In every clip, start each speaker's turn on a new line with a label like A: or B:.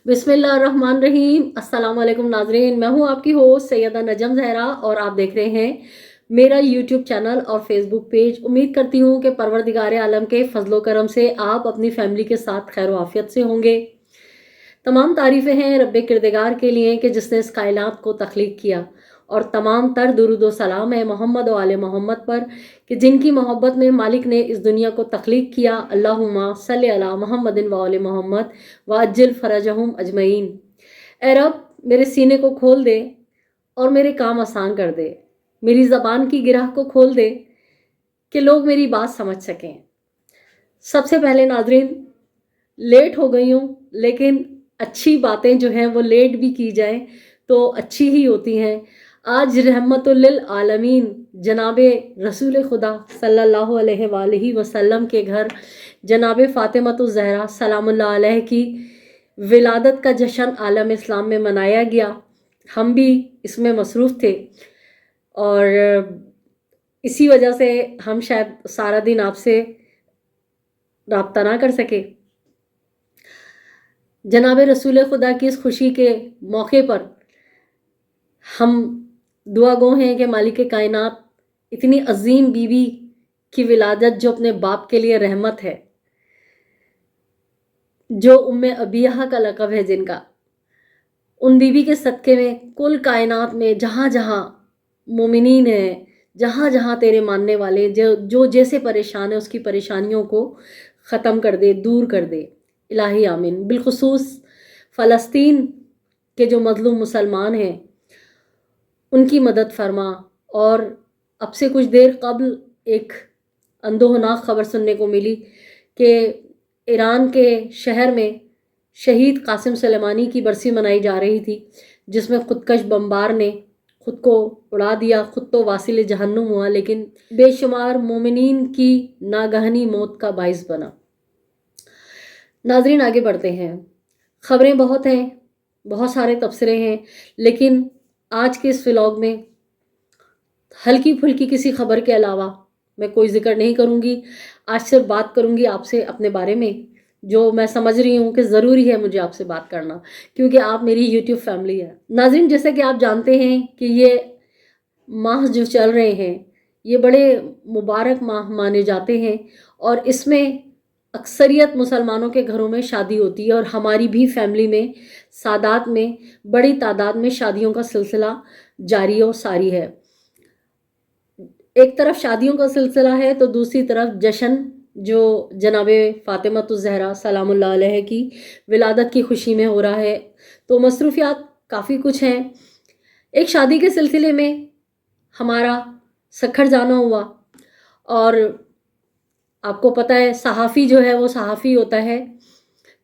A: बिस्मिल्लाहिर्रहमानिर्रहीम। अस्सलाम वालेकुम नाजरीन, मैं हूँ आपकी होस्ट सैयदा नजम जहरा और आप देख रहे हैं मेरा यूट्यूब चैनल और फेसबुक पेज। उम्मीद करती हूँ कि परवरदिगार आलम के फजलो करम से आप अपनी फैमिली के साथ खैर आफियत से होंगे। तमाम तारीफ़ें हैं रब्बे किरदिगार के लिए कि जिसने इस कायनात को तख्लीक किया, और तमाम तर दुरूद व सलाम है मोहम्मद व आले मोहम्मद पर कि जिनकी मोहब्बत में मालिक ने इस दुनिया को तख्लीक किया। अल्लाहुम्मा सल्ली अला मोहम्मदिन व आले मोहम्मद व अज्जिल फरजहुम अजमईन। ए रब, मेरे सीने को खोल दे और मेरे काम आसान कर दे, मेरी ज़बान की गिरह को खोल दे कि लोग मेरी बात समझ सकें। सबसे पहले नाजरीन, लेट हो गई हूँ, लेकिन अच्छी बातें जो हैं वो लेट भी की जाएं तो अच्छी ही होती हैं। आज रहमतुल लिल आलमीन जनाबे रसूल खुदा सल्लल्लाहु अलैहि वसल्लम के घर जनाबे फ़ातिमतुज़ ज़हरा सलामुल्लाह अलैह की विलादत का जश्न आलम इस्लाम में मनाया गया। हम भी इसमें मसरूफ़ थे और इसी वजह से हम शायद सारा दिन आपसे राब्ता ना कर सके। जनाब रसूल खुदा की इस खुशी के मौके पर हम दुआ गो हैं कि मालिक कायनात इतनी अजीम बीवी की विलादत जो अपने बाप के लिए रहमत है, जो उम्मे अबिया का लक़ब है जिनका, उन बीवी के सदक़े में कुल कायनात में जहाँ जहाँ मोमिनीन हैं, जहाँ जहाँ तेरे मानने वाले जो जैसे परेशान है उसकी परेशानियों को ख़त्म कर दे, दूर कर दे। इलाही आमीन। बिलखुसूस फ़लस्तीन के जो मज़लूम मुसलमान हैं उनकी मदद फरमा। और अब से कुछ देर कबल एक अंदोहनाक ख़बर सुनने को मिली कि ईरान के शहर में शहीद कासिम सुलेमानी की बरसी मनाई जा रही थी, जिसमें खुदकश बमबार ने खुद को उड़ा दिया। खुद तो वासिल जहन्नुम हुआ, लेकिन बेशुमार मोमिनीन की नागहनी मौत का बाइस बना। नाजरीन, आगे बढ़ते हैं। ख़बरें बहुत हैं, बहुत सारे तबसरे हैं, लेकिन आज के इस व्लॉग में हल्की फुल्की किसी ख़बर के अलावा मैं कोई जिक्र नहीं करूँगी। आज सिर्फ बात करूँगी आपसे अपने बारे में, जो मैं समझ रही हूँ कि ज़रूरी है मुझे आपसे बात करना, क्योंकि आप मेरी यूट्यूब फैमिली है। नाज़रीन, जैसे कि आप जानते हैं कि ये माह जो चल रहे हैं ये बड़े मुबारक माह माने जाते हैं, और इसमें अक्सरियत मुसलमानों के घरों में शादी होती है, और हमारी भी फैमिली में सादात में बड़ी तादाद में शादियों का सिलसिला जारी और सारी है। एक तरफ शादियों का सिलसिला है तो दूसरी तरफ जश्न जो जनाबे फ़ातिमतुज़ ज़हरा सलामुल्लाह अलैह की विलादत की खुशी में हो रहा है। तो मसरूफियात काफ़ी कुछ हैं। एक शादी के सिलसिले में हमारा सखर जाना हुआ, और आपको पता है सहाफ़ी जो है वो सहाफ़ी होता है,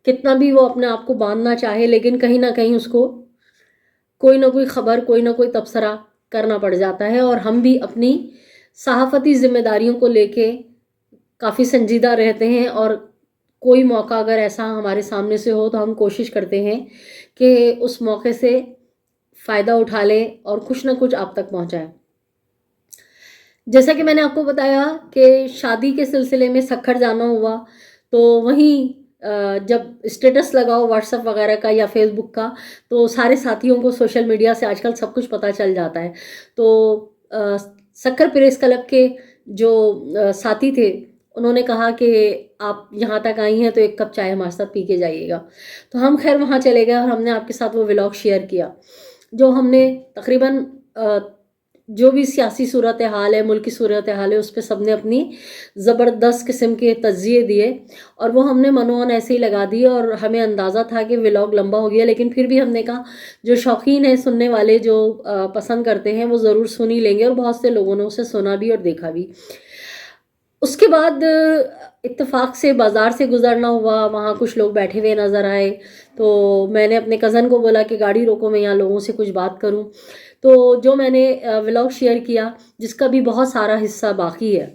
A: कितना भी वो अपने आप को बांधना चाहे लेकिन कहीं ना कहीं उसको कोई ना कोई ख़बर, कोई ना कोई तबसरा करना पड़ जाता है। और हम भी अपनी सहाफ़ती ज़िम्मेदारियों को लेके काफ़ी संजीदा रहते हैं, और कोई मौका अगर ऐसा हमारे सामने से हो तो हम कोशिश करते हैं कि उस मौके से फ़ायदा उठा लें और कुछ ना कुछ आप तक पहुँचाएं। जैसा कि मैंने आपको बताया कि शादी के सिलसिले में सखर जाना हुआ, तो वहीं जब स्टेटस लगाओ व्हाट्सएप वगैरह का या फेसबुक का, तो सारे साथियों को सोशल मीडिया से आजकल सब कुछ पता चल जाता है। तो सखर प्रेस क्लब के जो साथी थे उन्होंने कहा कि आप यहाँ तक आई हैं तो एक कप चाय हमारे साथ पी के जाइएगा। तो हम खैर वहाँ चले गए और हमने आपके साथ वो व्लॉग शेयर किया, जो हमने तकरीबन जो भी सियासी सूरत हाल है, मुल्क की सूरत हाल है, उस पर सब ने अपनी ज़बरदस्त किस्म के तज्ज़िये दिए, और वो हमने मनोन ऐसे ही लगा दिए। और हमें अंदाज़ा था कि व्लॉग लंबा हो गया, लेकिन फिर भी हमने कहा जो शौकीन है सुनने वाले, जो पसंद करते हैं, वो ज़रूर सुन ही लेंगे, और बहुत से लोगों ने उसे सुना भी और देखा भी। उसके बाद इत्तेफाक से बाज़ार से गुज़रना हुआ, वहाँ कुछ लोग बैठे हुए नज़र आए, तो मैंने अपने कज़न को बोला कि गाड़ी रोको, मैं यहाँ लोगों से कुछ बात करूँ। तो जो मैंने व्लॉग शेयर किया, जिसका भी बहुत सारा हिस्सा बाकी है,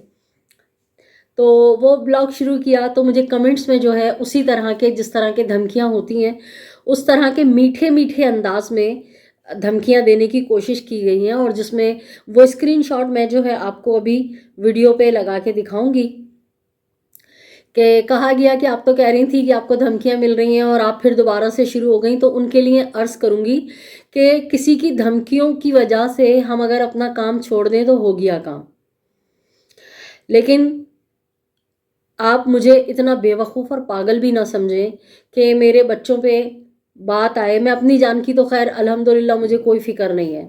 A: तो वो ब्लॉग शुरू किया तो मुझे कमेंट्स में जो है उसी तरह के, जिस तरह के धमकियां होती हैं, उस तरह के मीठे मीठे अंदाज में धमकियां देने की कोशिश की गई हैं, और जिसमें वो स्क्रीनशॉट मैं जो है आपको अभी वीडियो पे लगा के दिखाऊंगी کہ کہا گیا کہ آپ تو کہہ رہی تھی کہ آپ کو دھمکیاں مل رہی ہیں اور آپ پھر دوبارہ سے شروع ہو گئیں، تو ان کے لیے عرض کروں گی کہ کسی کی دھمکیوں کی وجہ سے ہم اگر اپنا کام چھوڑ دیں تو ہو گیا کام، لیکن آپ مجھے اتنا بے وقوف اور پاگل بھی نہ سمجھیں کہ میرے بچوں پہ بات آئے. میں اپنی جان کی تو خیر الحمدللہ مجھے کوئی فکر نہیں ہے،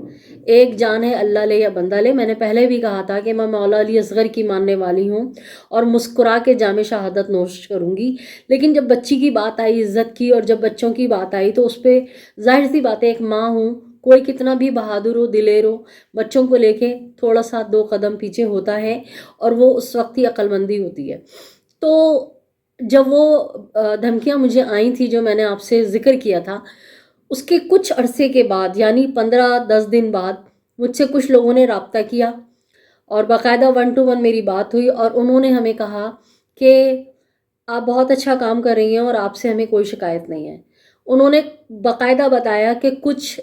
A: ایک جان ہے، اللہ لے یا بندہ لے. میں نے پہلے بھی کہا تھا کہ میں مولا علی اصغر کی ماننے والی ہوں اور مسکرا کے جام شہادت نوش کروں گی، لیکن جب بچی کی بات آئی عزت کی اور جب بچوں کی بات آئی تو اس پہ ظاہر سی بات ہے، ایک ماں ہوں، کوئی کتنا بھی بہادر ہو، دلیر ہو، بچوں کو لے کے تھوڑا سا 2 قدم پیچھے ہوتا ہے، اور وہ اس وقت ہی عقل مندی ہوتی ہے. تو جب وہ دھمکیاں مجھے آئی تھی جو میں نے آپ سے ذکر کیا تھا، اس کے کچھ عرصے کے بعد یعنی 15-10 دن بعد مجھ سے کچھ لوگوں نے رابطہ کیا اور باقاعدہ 1 to 1 میری بات ہوئی، اور انہوں نے ہمیں کہا کہ آپ بہت اچھا کام کر رہی ہیں اور آپ سے ہمیں کوئی شکایت نہیں ہے. انہوں نے باقاعدہ بتایا کہ کچھ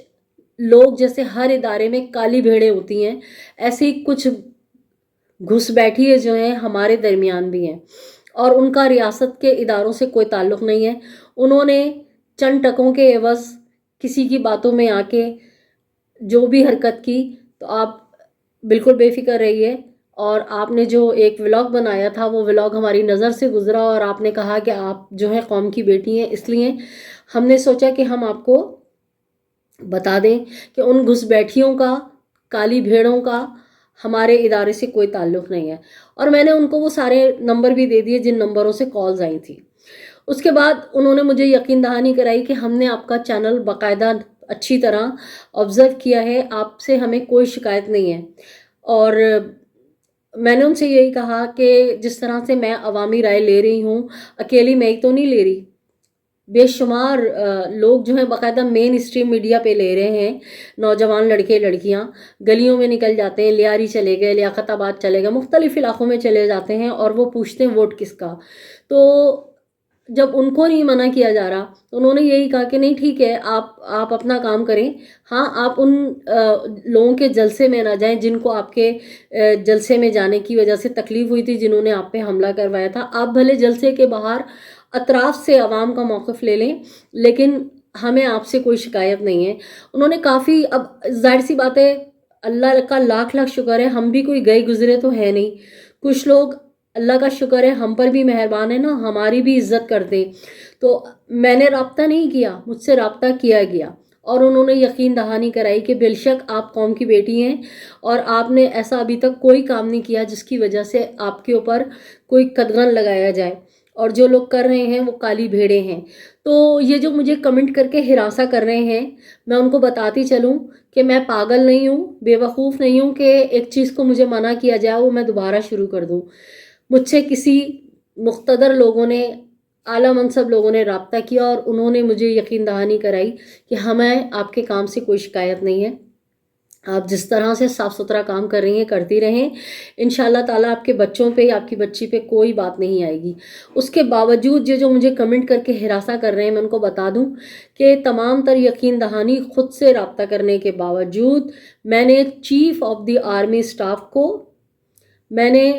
A: لوگ جیسے ہر ادارے میں کالی بھیڑیں ہوتی ہیں، ایسے ہی کچھ گھس بیٹھی ہے جو ہیں ہمارے درمیان بھی ہیں، اور ان کا ریاست کے اداروں سے کوئی تعلق نہیں ہے. انہوں نے چند ٹکوں کے عوض کسی کی باتوں میں آ کے جو بھی حرکت کی، تو آپ بالکل بے فکر رہیے. اور آپ نے جو ایک ولاگ بنایا تھا وہ ولاگ ہماری نظر سے گزرا، اور آپ نے کہا کہ آپ جو ہے قوم کی بیٹی ہیں، اس لیے ہم نے سوچا کہ ہم آپ کو بتا دیں کہ ان گھس بیٹھیوں کا، کالی بھیڑوں کا ہمارے ادارے سے کوئی تعلق نہیں ہے. اور میں نے ان کو وہ سارے نمبر بھی دے دیے جن نمبروں سے کالز آئی تھی. اس کے بعد انہوں نے مجھے یقین دہانی کرائی کہ ہم نے آپ کا چینل باقاعدہ اچھی طرح آبزرو کیا ہے، آپ سے ہمیں کوئی شکایت نہیں ہے. اور میں نے ان سے یہی کہا کہ جس طرح سے میں عوامی رائے لے رہی ہوں، اکیلی میں ہی تو نہیں لے رہی، بے شمار لوگ جو ہیں باقاعدہ مین اسٹریم میڈیا پہ لے رہے ہیں. نوجوان لڑکے لڑکیاں گلیوں میں نکل جاتے ہیں، لیاری چلے گئے، لیاقت آباد چلے گئے، مختلف علاقوں میں چلے جاتے ہیں اور وہ پوچھتے ہیں ووٹ کس کا. تو جب ان کو نہیں منع کیا جا رہا تو انہوں نے یہی کہا کہ نہیں ٹھیک ہے، آپ اپنا کام کریں. ہاں، آپ ان لوگوں کے جلسے میں نہ جائیں جن کو آپ کے جلسے میں جانے کی وجہ سے تکلیف ہوئی تھی، جنہوں نے آپ پہ حملہ کروایا تھا. آپ بھلے جلسے کے باہر اطراف سے عوام کا موقف لے لیں، لیکن ہمیں آپ سے کوئی شکایت نہیں ہے. انہوں نے کافی، اب ظاہر سی بات ہے، اللہ کا لاکھ لاکھ شکر ہے ہم بھی کوئی گئے گزرے تو ہے نہیں. کچھ لوگ اللہ کا شکر ہے ہم پر بھی مہربان ہے نا، ہماری بھی عزت کرتے. تو میں نے رابطہ نہیں کیا، مجھ سے رابطہ کیا گیا، اور انہوں نے یقین دہانی کرائی کہ بے شک آپ قوم کی بیٹی ہیں اور آپ نے ایسا ابھی تک کوئی کام نہیں کیا جس کی وجہ سے آپ کے اوپر کوئی قدغن لگایا جائے، اور جو لوگ کر رہے ہیں وہ کالی بھیڑیں ہیں. تو یہ جو مجھے کمنٹ کر کے ہراساں کر رہے ہیں، میں ان کو بتاتی چلوں کہ میں پاگل نہیں ہوں، بے وقوف نہیں ہوں کہ ایک چیز کو مجھے منع کیا جائے وہ میں دوبارہ شروع کر دوں. مجھ سے کسی مقتدر لوگوں نے، اعلیٰ منصب لوگوں نے رابطہ کیا اور انہوں نے مجھے یقین دہانی کرائی کہ ہمیں آپ کے کام سے کوئی شکایت نہیں ہے، آپ جس طرح سے صاف ستھرا کام کر رہی ہیں کرتی رہیں، انشاءاللہ تعالیٰ آپ کے بچوں پہ، آپ کی بچی پہ کوئی بات نہیں آئے گی. اس کے باوجود یہ جو مجھے کمنٹ کر کے ہراساں کر رہے ہیں، میں ان کو بتا دوں کہ تمام تر یقین دہانی خود سے رابطہ کرنے کے باوجود میں نے chief of the army staff کو، میں نے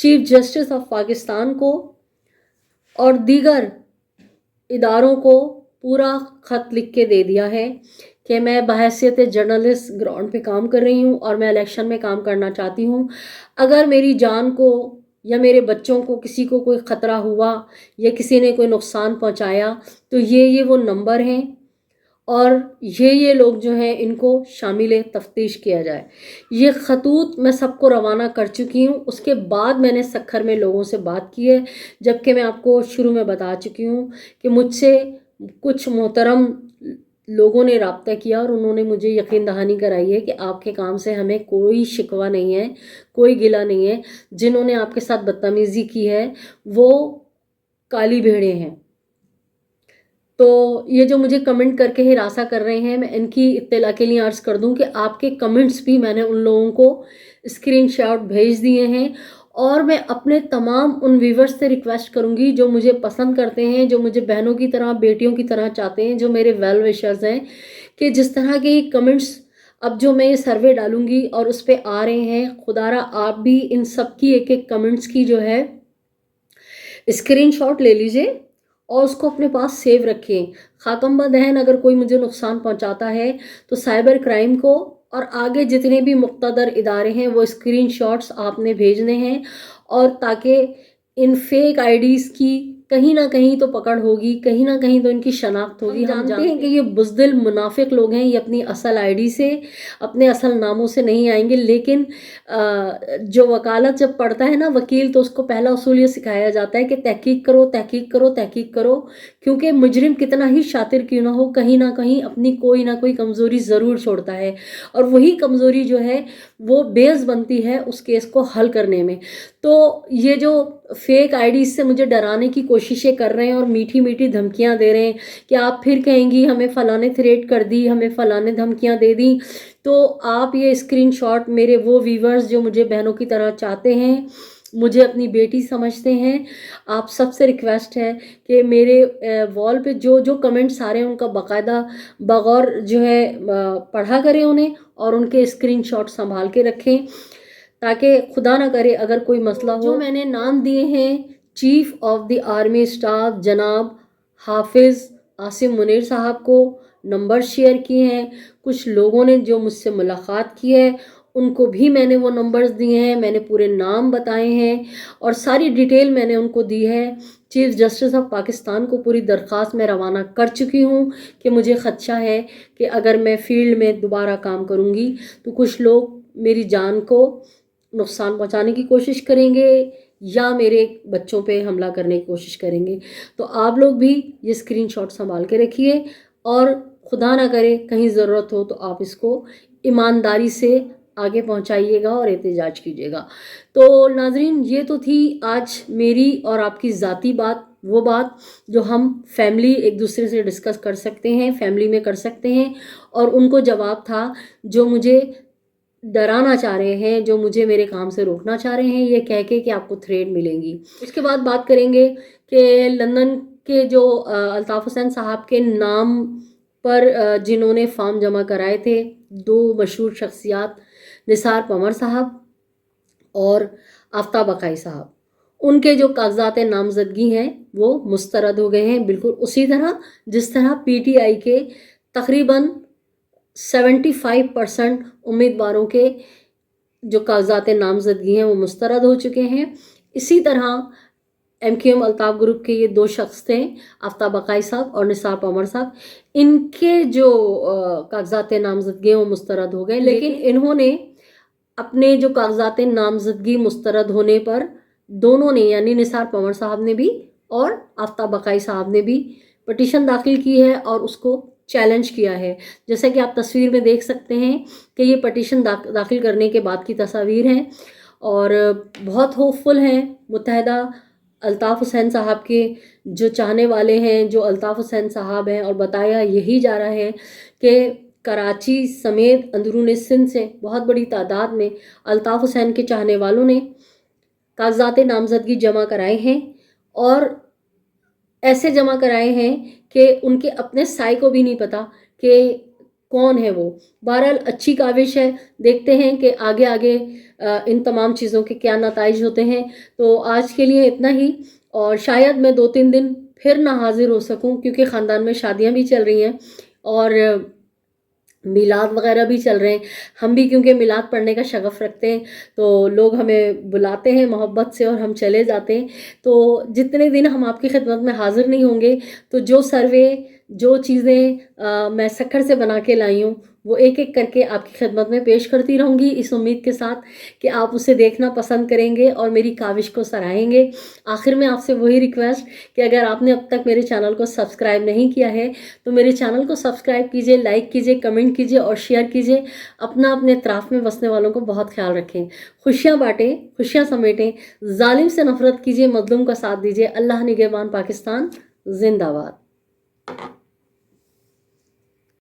A: چیف جسٹس آف پاکستان کو اور دیگر اداروں کو پورا خط لکھ کے دے دیا ہے کہ میں بحیثیت جرنلسٹ گراؤنڈ پہ کام کر رہی ہوں اور میں الیکشن میں کام کرنا چاہتی ہوں. اگر میری جان کو یا میرے بچوں کو کسی کو کوئی خطرہ ہوا یا کسی نے کوئی نقصان پہنچایا تو یہ وہ نمبر ہیں، اور یہ لوگ جو ہیں ان کو شامل تفتیش کیا جائے. یہ خطوط میں سب کو روانہ کر چکی ہوں. اس کے بعد میں نے سکھر میں لوگوں سے بات کی ہے، جبکہ میں آپ کو شروع میں بتا چکی ہوں کہ مجھ سے کچھ محترم لوگوں نے رابطہ کیا اور انہوں نے مجھے یقین دہانی کرائی ہے کہ آپ کے کام سے ہمیں کوئی شکوہ نہیں ہے، کوئی گلہ نہیں ہے. جنہوں نے آپ کے ساتھ بدتمیزی کی ہے وہ کالی بھیڑیں ہیں. تو یہ جو مجھے کمنٹ کر کے ہراساں کر رہے ہیں، میں ان کی اطلاع کے لیے عرض کر دوں کہ آپ کے کمنٹس بھی میں نے ان لوگوں کو اسکرین شاٹ بھیج دیے ہیں، اور میں اپنے تمام ان ویورز سے ریکویسٹ کروں گی جو مجھے پسند کرتے ہیں، جو مجھے بہنوں کی طرح، بیٹیوں کی طرح چاہتے ہیں، جو میرے ویل وشرز ہیں، کہ جس طرح کے کمنٹس اب جو میں یہ سروے ڈالوں گی اور اس پہ آ رہے ہیں، خدا را آپ بھی ان سب کی ایک ایک کمنٹس کی جو ہے स्क्रीन शॉट ले लीजिए और उसको अपने पास सेव रखें। खातम बदहन अगर कोई मुझे नुकसान पहुंचाता है तो साइबर क्राइम को और आगे जितने भी मुक़्तदर इदारे हैं वो स्क्रीन शॉट्स आपने भेजने हैं, और ताकि इन फेक आईडीज़ की कहीं ना कहीं तो पकड़ होगी, कहीं ना कहीं तो इनकी शनाख्त होगी। हम जानते हैं कि ये बुज़दिल मुनाफिक लोग हैं, ये अपनी असल आईडी से, अपने असल नामों से नहीं आएंगे, लेकिन जो वकालत जब पढ़ता है ना वकील, तो उसको पहला उसूल ये सिखाया जाता है कि तहकीक करो, तहकीक करो, तहकीक करो, क्योंकि मुजरिम कितना ही शातिर क्यों ना हो, कहीं ना कहीं अपनी कोई ना कोई कमज़ोरी ज़रूर छोड़ता है, और वही कमज़ोरी जो है वो बेस बनती है उस केस को हल करने में। तो ये जो फेक आईडीज से मुझे डराने की कोशिशें कर रहे हैं और मीठी मीठी धमकियां दे रहे हैं कि आप फिर कहेंगी हमें फ़लाने थ्रेट कर दी, हमें फ़लाने धमकियां दे दी, तो आप ये स्क्रीनशॉट मेरे वो व्यूवर्स जो मुझे बहनों की तरह चाहते हैं, मुझे अपनी बेटी समझते हैं, आप सबसे रिक्वेस्ट है कि मेरे वॉल पे जो जो कमेंट्स आ रहे हैं उनका बाकायदा बगौर जो है पढ़ा करें उन्हें, और उनके स्क्रीनशॉट संभाल के रखें, ताकि खुदा ना करे अगर कोई मसला हो। जो मैंने नाम दिए हैं chief of the army staff जनाब हाफिज़ आसिम मुनीर साहब को, नंबर शेयर किए हैं, कुछ लोगों ने जो मुझसे मुलाकात की है उनको भी मैंने वो नंबर्स दिए हैं, मैंने पूरे नाम बताए हैं और सारी डिटेल मैंने उनको दी है। चीफ जस्टिस ऑफ पाकिस्तान को पूरी दरख्वास्त मैं रवाना कर चुकी हूँ कि मुझे ख़दशा है कि अगर मैं फील्ड में दोबारा काम करूँगी तो कुछ लोग मेरी जान को नुकसान पहुंचाने की कोशिश करेंगे या मेरे बच्चों पे हमला करने की कोशिश करेंगे। तो आप लोग भी ये स्क्रीनशॉट संभाल के रखिए, और खुदा ना करे कहीं ज़रूरत हो तो आप इसको ईमानदारी से आगे पहुंचाइएगा और एहतजाज कीजिएगा। तो नाजरीन, ये तो थी आज मेरी और आपकी ज़ाती बात, वो बात जो हम फैमिली एक दूसरे से डिस्कस कर सकते हैं, फैमिली में कर सकते हैं, और उनको जवाब था जो मुझे डराना चाह रहे हैं, जो मुझे मेरे काम से रोकना चाह रहे हैं, ये कह के कि आपको थ्रेड मिलेंगी। उसके बाद बात करेंगे कि लंदन के जो अल्ताफ़ हुसैन साहब के नाम पर जिन्होंने फॉर्म जमा कराए थे, दो मशहूर शख्सियात निसार पंवर साहब और आफ्ताब अकाई साहब, उनके जो कागजात नामजदगी हैं वो मुस्तरद हो गए हैं, बिल्कुल उसी तरह जिस तरह पीटीआई के तकरीबन 75% उम्मीदवारों के जो कागजात नामजदगी हैं वो मुस्तरद हो चुके हैं। इसी तरह MQM अल्ताफ ग्रुप के ये दो शख्स थे, आफ्ताब अकाई साहब और निसार पंवर साहब, इनके जो कागजात नामजदगी हैं वो मुस्तरद हो गए, लेकिन इन्होंने अपने जो कागजात नामजदगी मुस्तरद होने पर दोनों ने, यानी निसार पंवर साहब ने भी और आफ्ताब अकाई साहब ने भी पटिशन दाखिल की है और उसको चैलेंज किया है। जैसा कि आप तस्वीर में देख सकते हैं कि ये पटिशन दाखिल करने के बाद की तस्वीर हैं, और बहुत होपफुल हैं मुत्तहदा अल्ताफ़ हुसैन साहब के जो चाहने वाले हैं, जो अल्ताफ़ हुसैन साहब हैं, और बताया यही जा रहा है कि कराची समेत अंदरून सिंध से बहुत बड़ी तादाद में अल्ताफ़ हुसैन के चाहने वालों ने कागजात नामजदगी जमा कराए हैं, और ऐसे जमा कराए हैं कि उनके अपने साई को भी नहीं पता कि कौन है वो। बहरहाल अच्छी काविश है, देखते हैं कि आगे आगे इन तमाम चीज़ों के क्या नताइज होते हैं। तो आज के लिए इतना ही, और शायद मैं 2-3 दिन फिर ना हाजिर हो सकूं, क्योंकि ख़ानदान में शादियां भी चल रही हैं और मिलाद वगैरह भी चल रहे हैं। हम भी क्योंकि मिलाद पढ़ने का शगफ़ रखते हैं तो लोग हमें बुलाते हैं मोहब्बत से और हम चले जाते हैं। तो जितने दिन हम आपकी खिदमत में हाज़िर नहीं होंगे तो जो सर्वे, जो चीज़ें मैं सक्खर से बना के लाई हूँ वो एक एक करके आपकी खिदमत में पेश करती रहूँगी, इस उम्मीद के साथ कि आप उसे देखना पसंद करेंगे और मेरी काविश को सराहेंगे। आखिर में आपसे वही रिक्वेस्ट कि अगर आपने अब तक मेरे चैनल को सब्सक्राइब नहीं किया है तो मेरे चैनल को सब्सक्राइब कीजिए, लाइक कीजिए, कमेंट कीजिए और शेयर कीजिए। अपने अतराफ़ में बसने वालों को बहुत ख्याल रखें, खुशियाँ बाँटें, खुशियाँ समेटें, जालिम से नफरत कीजिए, मजलूम का साथ दीजिए। अल्लाह निगहबान पाकिस्तान जिंदाबाद।